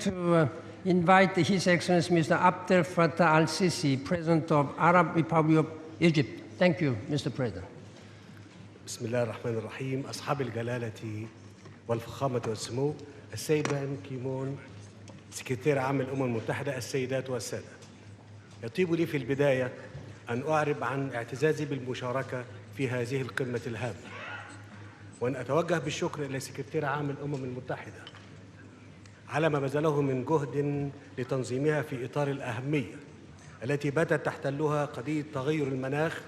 to invite His Excellency Mr. Abdel Fattah al-Sisi, President of Arab Republic of Egypt. Thank you, Mr. President. بسم الله الرحمن الرحيم. أصحاب الجلالة والفخامة والسمو، السيد بان كيمون سكرتير عام الأمم المتحدة، السيدات والسادة، يطيب لي في البداية أن أعرب عن اعتزازي بالمشاركة في هذه القمة الهامة، وأن أتوجه بالشكر إلى سكرتير عام الأمم المتحدة على ما بذله من جهد لتنظيمها في إطار الأهمية التي باتت تحتلها قضية تغير المناخ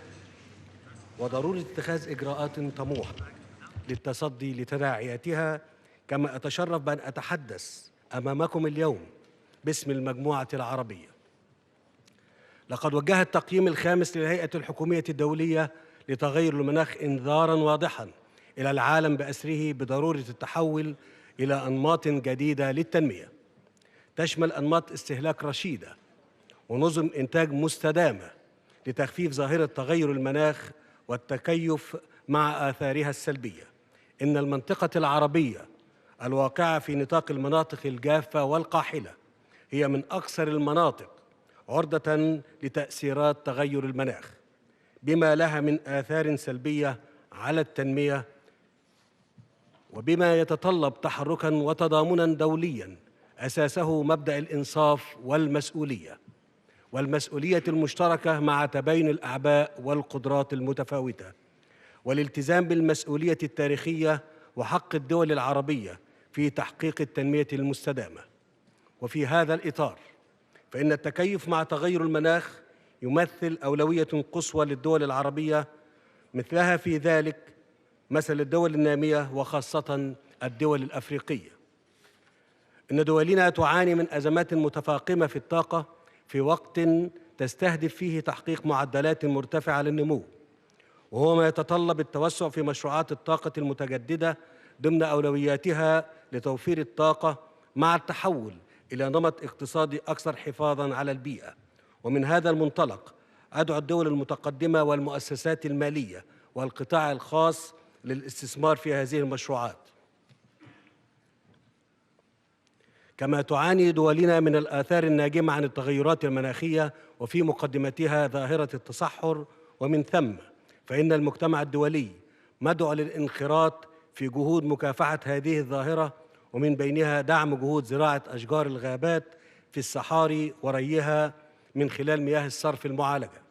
وضرورة اتخاذ إجراءات طموحة للتصدي لتداعياتها. كما أتشرف بأن أتحدث أمامكم اليوم باسم المجموعة العربية. لقد وجه التقييم الخامس للهيئة الحكومية الدولية لتغير المناخ إنذاراً واضحاً إلى العالم بأسره بضرورة التحول إلى أنماط جديدة للتنمية، تشمل أنماط استهلاك رشيدة ونظم إنتاج مستدامة لتخفيف ظاهرة تغير المناخ والتكيف مع آثارها السلبية. إن المنطقة العربية الواقعة في نطاق المناطق الجافة والقاحلة هي من أكثر المناطق عرضة لتأثيرات تغير المناخ، بما لها من آثار سلبية على التنمية، وبما يتطلب تحركاً وتضامناً دولياً أساسه مبدأ الإنصاف والمسؤولية المشتركة مع تباين الأعباء والقدرات المتفاوتة، والالتزام بالمسؤولية التاريخية وحق الدول العربية في تحقيق التنمية المستدامة. وفي هذا الإطار فإن التكيف مع تغير المناخ يمثل أولوية قصوى للدول العربية، مثلها في ذلك مثل الدول النامية وخاصة الدول الأفريقية. إن دولنا تعاني من أزمات متفاقمة في الطاقة في وقت تستهدف فيه تحقيق معدلات مرتفعة للنمو، وهو ما يتطلب التوسع في مشروعات الطاقة المتجددة ضمن أولوياتها لتوفير الطاقة مع التحول إلى نمط اقتصادي أكثر حفاظاً على البيئة. ومن هذا المنطلق أدعو الدول المتقدمة والمؤسسات المالية والقطاع الخاص للاستثمار في هذه المشروعات. كما تعاني دولنا من الآثار الناجمة عن التغيرات المناخية وفي مقدمتها ظاهرة التصحر، ومن ثم فإن المجتمع الدولي مدعو للانخراط في جهود مكافحة هذه الظاهرة، ومن بينها دعم جهود زراعة أشجار الغابات في الصحاري وريها من خلال مياه الصرف المعالجة،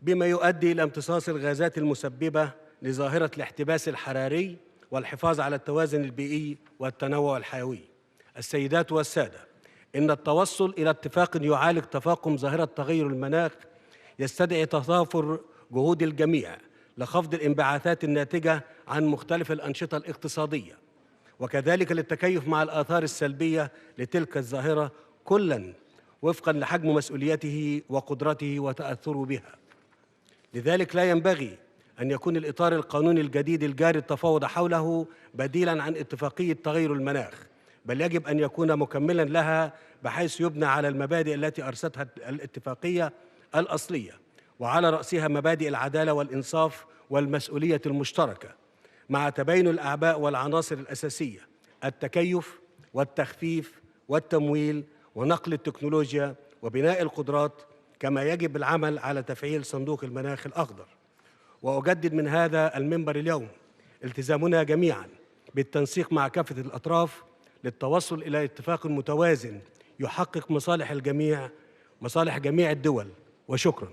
بما يؤدي إلى امتصاص الغازات المسببة لظاهرة الاحتباس الحراري والحفاظ على التوازن البيئي والتنوع الحيوي. السيدات والسادة، إن التوصل إلى اتفاق يعالج تفاقم ظاهرة تغير المناخ يستدعي تضافر جهود الجميع لخفض الانبعاثات الناتجة عن مختلف الأنشطة الاقتصادية، وكذلك للتكيف مع الآثار السلبية لتلك الظاهرة، كلاً وفقاً لحجم مسؤوليته وقدرته وتأثره بها. لذلك لا ينبغي أن يكون الإطار القانوني الجديد الجاري التفاوض حوله بديلاً عن اتفاقية تغير المناخ، بل يجب أن يكون مكملاً لها بحيث يبنى على المبادئ التي أرستها الاتفاقية الأصلية، وعلى رأسها مبادئ العدالة والإنصاف والمسؤولية المشتركة، مع تباين الأعباء والعناصر الأساسية: التكيف والتخفيف والتمويل ونقل التكنولوجيا وبناء القدرات. كما يجب العمل على تفعيل صندوق المناخ الأخضر. وأجدد من هذا المنبر اليوم التزامنا جميعاً بالتنسيق مع كافة الأطراف للتوصل إلى اتفاق متوازن يحقق مصالح جميع الدول. وشكراً.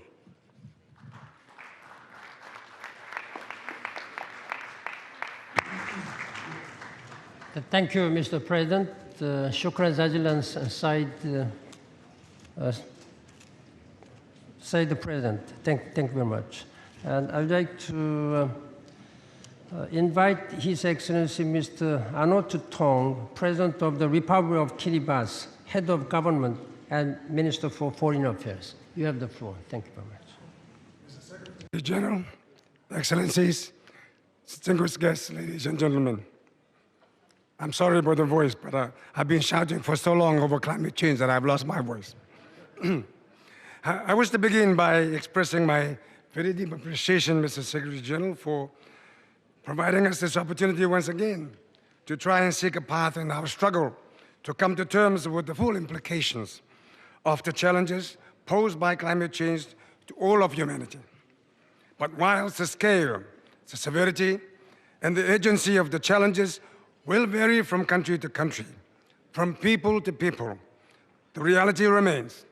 Thank you, Mr. President. شكرا جزيلا Said the President. Thank you very much. And I'd like to invite His Excellency Mr. Anote Tong, President of the Republic of Kiribati, Head of Government and Minister for Foreign Affairs. You have the floor. Thank you very much. Mr. Secretary General, Excellencies, distinguished guests, ladies and gentlemen. I'm sorry about the voice, but I've been shouting for so long over climate change that I've lost my voice. I wish to begin by expressing my very deep appreciation, Mr. Secretary General, for providing us this opportunity once again to try and seek a path in our struggle to come to terms with the full implications of the challenges posed by climate change to all of humanity. But whilst the scale, the severity, and the urgency of the challenges will vary from country to country, from people to people, the reality remains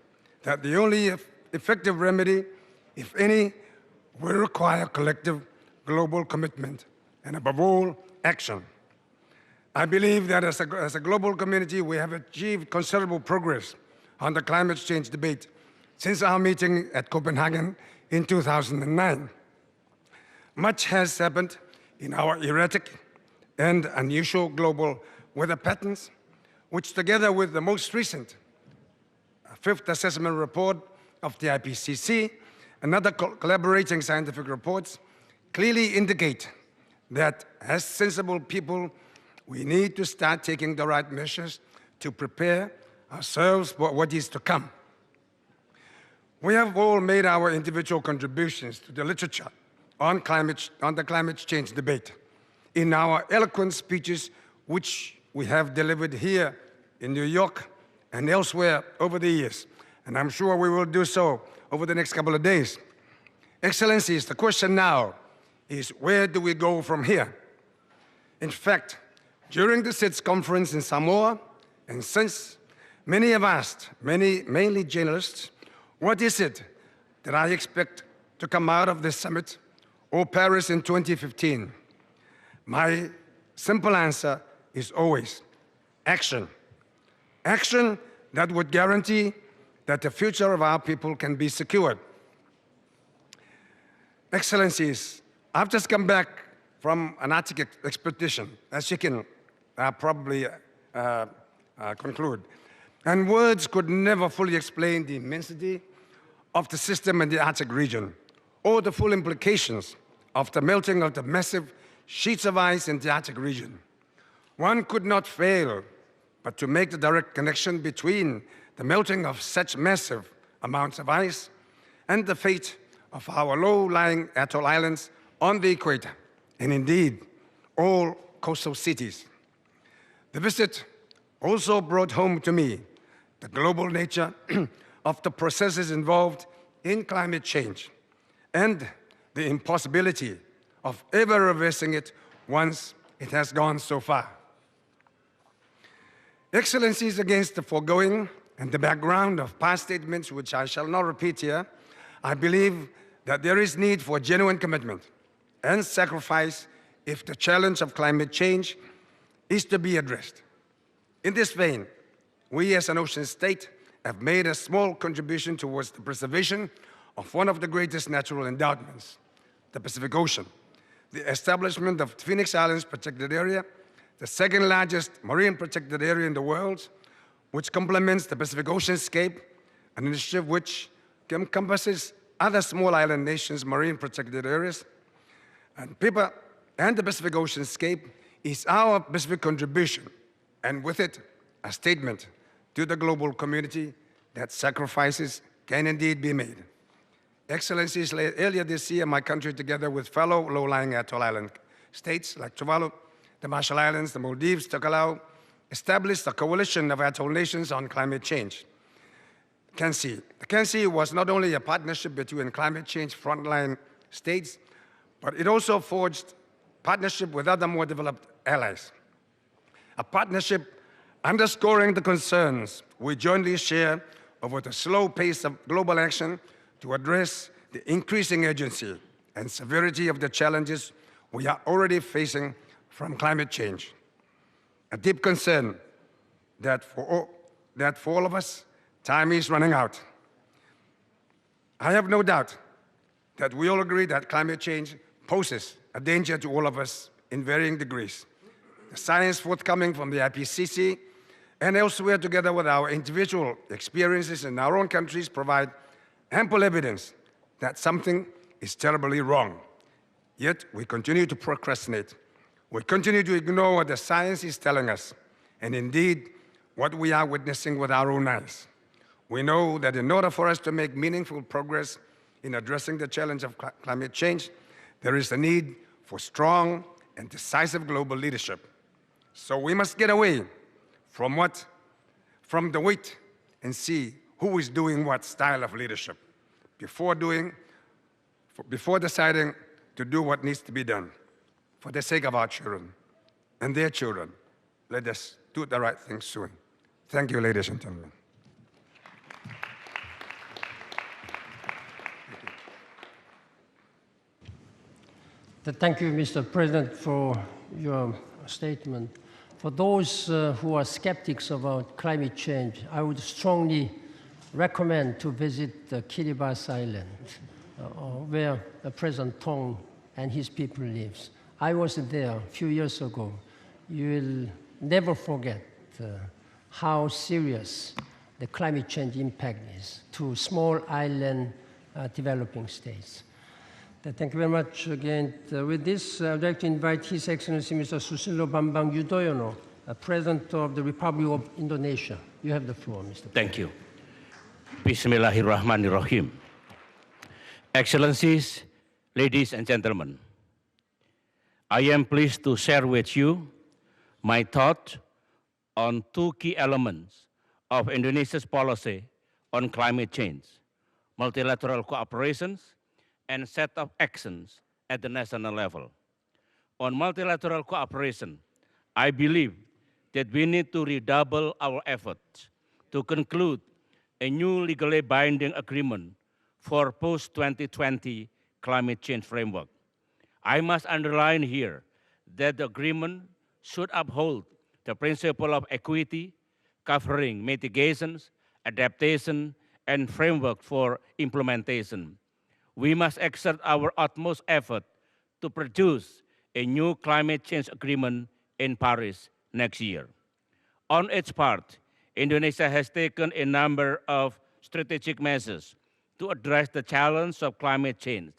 that the only effective remedy, if any, will require collective global commitment and, above all, action. I believe that as a global community, we have achieved considerable progress on the climate change debate since our meeting at Copenhagen in 2009. Much has happened in our erratic and unusual global weather patterns, which together with the most recent fifth assessment report of the IPCC and other collaborating scientific reports clearly indicate that as sensible people, we need to start taking the right measures to prepare ourselves for what is to come. We have all made our individual contributions to the literature on the climate change debate in our eloquent speeches, which we have delivered here in New York and elsewhere over the years, and I'm sure we will do so over the next couple of days. Excellencies, the question now is, where do we go from here? In fact, during the SIDS conference in Samoa, and since, many have asked, mainly journalists, what is it that I expect to come out of this summit or Paris in 2015? My simple answer is always action. Action that would guarantee that the future of our people can be secured. Excellencies, I've just come back from an Arctic expedition, as you can probably conclude. And words could never fully explain the immensity of the system in the Arctic region, or the full implications of the melting of the massive sheets of ice in the Arctic region. One could not fail but to make the direct connection between the melting of such massive amounts of ice and the fate of our low-lying atoll islands on the equator, and indeed, all coastal cities. The visit also brought home to me the global nature of the processes involved in climate change and the impossibility of ever reversing it once it has gone so far. Excellencies, against the foregoing and the background of past statements, which I shall not repeat here, I believe that there is need for genuine commitment and sacrifice if the challenge of climate change is to be addressed. In this vein, we as an ocean state have made a small contribution towards the preservation of one of the greatest natural endowments, the Pacific Ocean. The establishment of Phoenix Islands Protected Area, the second largest marine protected area in the world, which complements the Pacific Oceanscape, an initiative which encompasses other small island nations' marine protected areas. And the Pacific Oceanscape is our Pacific contribution, and with it, a statement to the global community that sacrifices can indeed be made. Excellencies, earlier this year, my country, together with fellow low-lying atoll island states like Tuvalu, the Marshall Islands, the Maldives, Tokelau, established a coalition of atoll nations on climate change. The CANC was not only a partnership between climate change frontline states, but it also forged partnership with other more developed allies. A partnership underscoring the concerns we jointly share over the slow pace of global action to address the increasing urgency and severity of the challenges we are already facing from climate change. A deep concern that for all of us, time is running out. I have no doubt that we all agree that climate change poses a danger to all of us in varying degrees. The science forthcoming from the IPCC and elsewhere, together with our individual experiences in our own countries, provide ample evidence that something is terribly wrong. Yet we continue to procrastinate. We continue to ignore what the science is telling us, and indeed, what we are witnessing with our own eyes. We know that in order for us to make meaningful progress in addressing the challenge of climate change, there is a need for strong and decisive global leadership. So we must get away from what from the weight and see who is doing what style of leadership before deciding to do what needs to be done for the sake of our children and their children. Let us do the right thing soon. Thank you, ladies and gentlemen. Thank you, Mr. President, for your statement. For those who are skeptics about climate change, I would strongly recommend to visit Kiribati Island, where President Tong and his people lives. I was there a few years ago. You will never forget how serious the climate change impact is to small island developing states. Thank you very much again. With this, I'd like to invite His Excellency Mr. Susilo Bambang Yudhoyono, President of the Republic of Indonesia. You have the floor, Mr. President. Thank you. Bismillahirrahmanirrahim. Excellencies, ladies and gentlemen, I am pleased to share with you my thoughts on two key elements of Indonesia's policy on climate change: multilateral cooperations and set of actions at the national level. On multilateral cooperation, I believe that we need to redouble our efforts to conclude a new legally binding agreement for post-2020 climate change framework. I must underline here that the agreement should uphold the principle of equity, covering mitigations, adaptation, and framework for implementation. We must exert our utmost effort to produce a new climate change agreement in Paris next year. On its part, Indonesia has taken a number of strategic measures to address the challenge of climate change.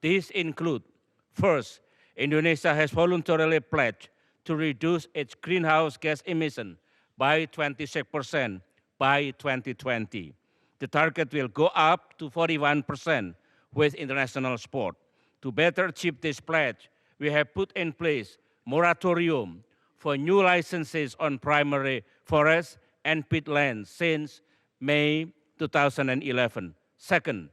These include, first, Indonesia has voluntarily pledged to reduce its greenhouse gas emission by 26% by 2020. The target will go up to 41% with international support. To better achieve this pledge, we have put in place moratorium for new licenses on primary forests and peatlands since May 2011. Second,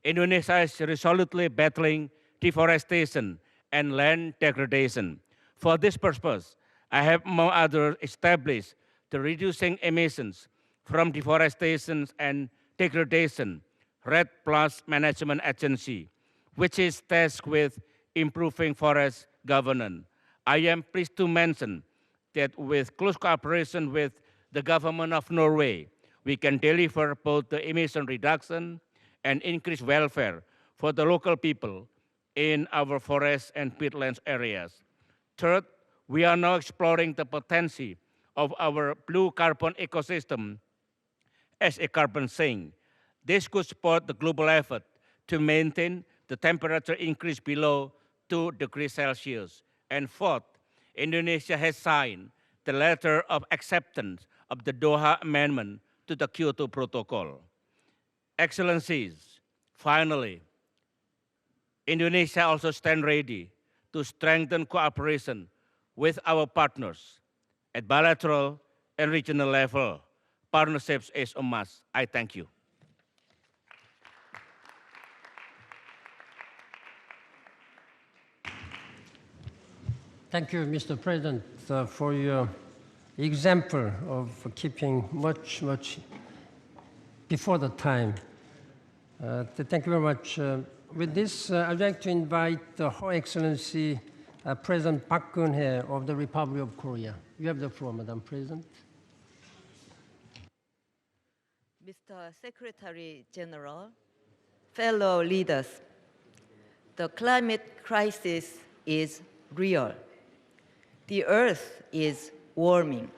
Indonesia is resolutely battling deforestation and land degradation. For this purpose, I have, among others, established the Reducing Emissions from Deforestation and Degradation RED Plus Management Agency, which is tasked with improving forest governance. I am pleased to mention that with close cooperation with the government of Norway, we can deliver both the emission reduction and increased welfare for the local people in our forests and peatlands areas. Third, we are now exploring the potential of our blue carbon ecosystem as a carbon sink. This could support the global effort to maintain the temperature increase below 2 degrees Celsius. And fourth, Indonesia has signed the letter of acceptance of the Doha Amendment to the Kyoto Protocol. Excellencies, finally, Indonesia also stands ready to strengthen cooperation with our partners at bilateral and regional level. Partnerships is a must. I thank you. Thank you, Mr. President, for your example of keeping much before the time. Thank you very much. With this, I'd like to invite Her Excellency President Park Geun-hye of the Republic of Korea. You have the floor, Madam President. Mr. Secretary General, fellow leaders, the climate crisis is real. The Earth is warming.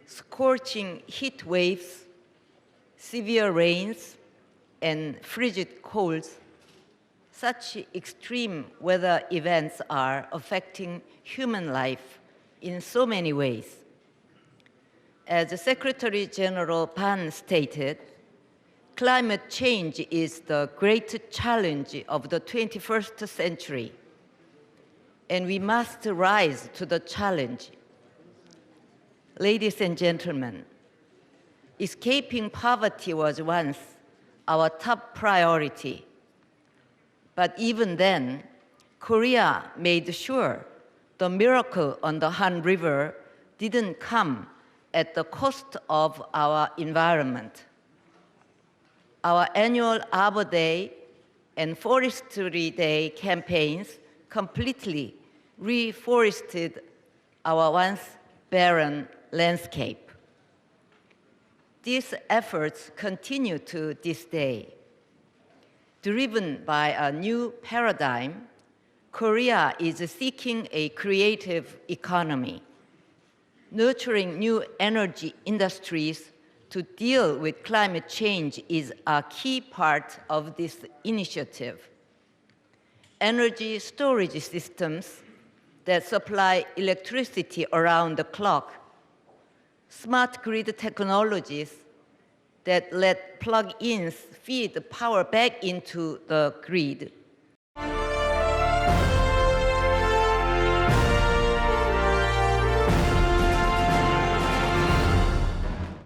Scorching heat waves, severe rains, and frigid colds, such extreme weather events are affecting human life in so many ways. As Secretary General Pan stated, climate change is the great challenge of the 21st century, and we must rise to the challenge. Ladies and gentlemen, escaping poverty was once our top priority. But even then, Korea made sure the miracle on the Han River didn't come at the cost of our environment. Our annual Arbor Day and Forestry Day campaigns completely reforested our once barren landscape. These efforts continue to this day. Driven by a new paradigm, Korea is seeking a creative economy, nurturing new energy industries to deal with climate change is a key part of this initiative. Energy storage systems that supply electricity around the clock, smart grid technologies that let plug-ins feed the power back into the grid,